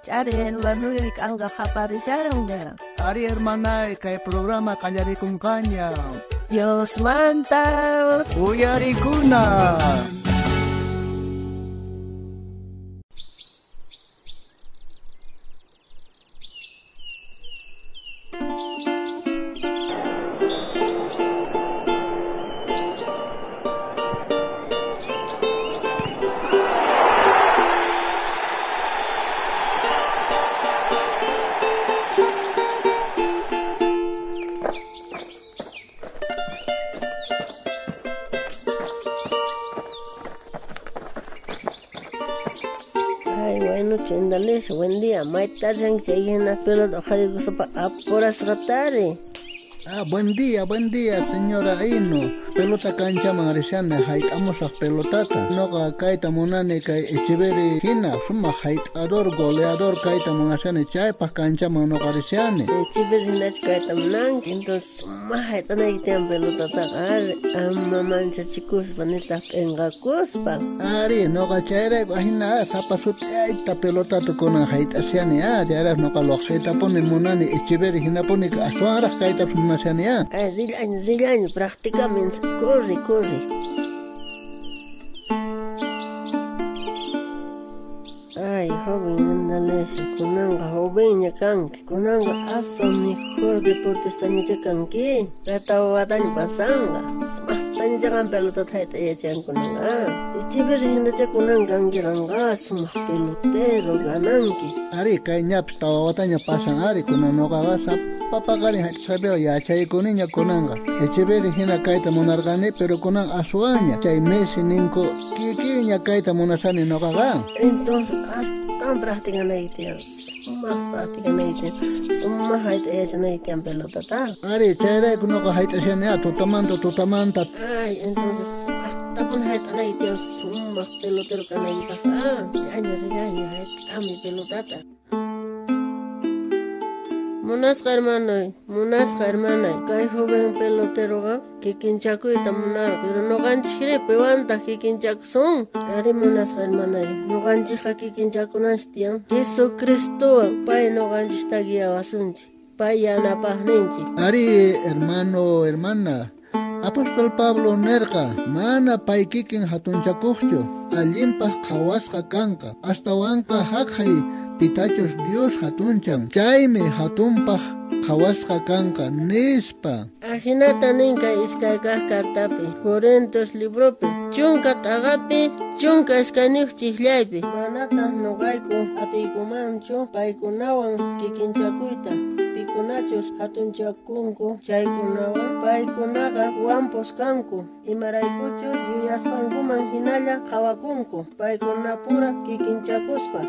Charen, Banuik, Anga Japarizaron. Ari hermana, kay programa kanyari kung kanya. Dios manta. Uyari kuna. Chindales, buen día, maita yang seguina pelota jarigo sopa apuras gatari. Buen día, señora Aino. Pelota cancha mangresiana, hait amos a pelotata. No kaita monane kai echiveri hina, suma hait ador goleador kaita monasane chay pa cancha monogaresiane. Echiveri hina kaita monang, entonces suma hait anaitian pelotata amma mancha chicos panita enga kuspa. Ari, no kachayre hina sapasut aita pelotata kona hait asiane ya no kaloxeta pone monane echiveri hina pone asuara kaita monasane ya. Zilaño, prácticamente. Corre. Ay, joven, andale, joven, ya canque. Kunanga, aso mejor deportista ni ya canque. Rata o batalla pasanga. Smahtan ya can pelota taita ya chan kunanga. Ichiberi hinda ya kunanga angiranga, smah pelotero gananki. Ari, kay ñaps tawa batalla pasan, ari, kunano kagasa. Papagari sabeo ya chay kuniña kunanga. Echeveri hina kaita monargani, pero kunan asuaña. Chay Messi ninko kikiña kaita monasani no kaga. Entonces, hasta práctica naitian. Suma práctica naitian. Suma haita ella naitian pelotata. Ari, chay kuno ka haita siya tutamanta. Ay, entonces, hasta pun haita naitian suma pelotero ka naita. Ya, haita mi pelotata. Munasqa hermana, kay joven pelotero kikinchaku itamunar, pero no ganchire pewanta kikinchaku son. Ari munasqa hermana, no ganchija kikinchaku nastian. Jesucristo, pay no ganchista guía basunchi, pay yanapahninchi. Ari hermana, Apóstol Pablo nerqa, mana pay kikin hatunchakuqchu, allimpaq qhawasqa kanqa, hasta wanqa haqhay pitachos Dios hatunchan, chaymi hatumpaq qhawasqa kanqa nispa. Ajinata ninka iskayqa kartapi, Corintios libropi, chunka t'aqapi, chunka iskayniq chiklaypi. Manata nuqayku atiykumanchu paykunawan kikinchakuyta. Pikunachus hatunchakunku chaykunawan paykunaqa wampus kanku. Imaraykuchus yuyasqankuman hinalla qhawakunku, paykunapura kikinchakuspa.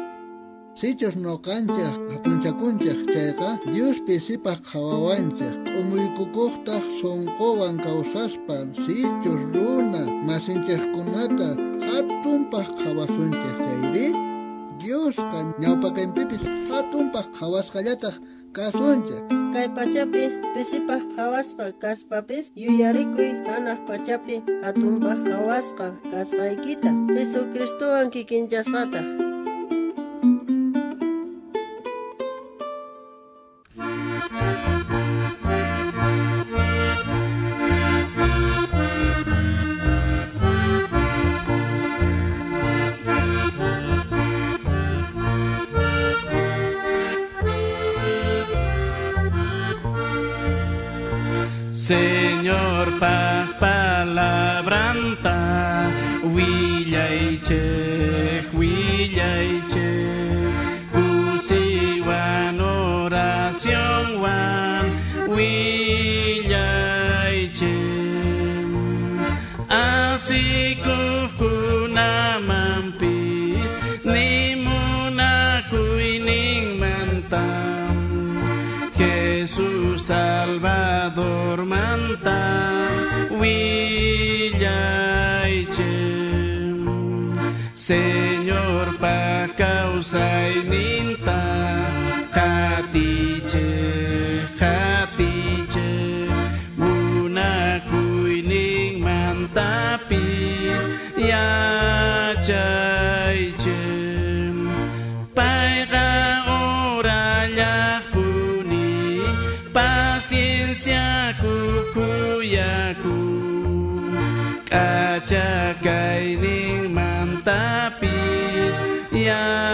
Sichos no canchas, atunchakunchas chayqa, Dios pisipaq qhawawanchas, umuykukuqtaq sonqowan kawsaspan, sichos runa, masinchaskunata, hatunpaq qhawasunchas chayri, Diosqa ñawpaqinpipis hatunpaq qhawasqallataq kasunchas. Kay pachapi pisipaq qhawasqa kaspapis, yuyarikuy hanaq pachapi hatunpaq qhawasqa kasqaykita, Jesucristuwan kikinchasqata. Señor paz palabranta, huillaiche, kusiwan oración wan, huillaiche, así kunamanpis, nimunakuy ninmantam, Jesús Salvador manta, huillaiche, Señor pa causa y ninta, jatiche, una kuining mantapi, ya chaiche, paiga huyaku kaca kaining mantapi ya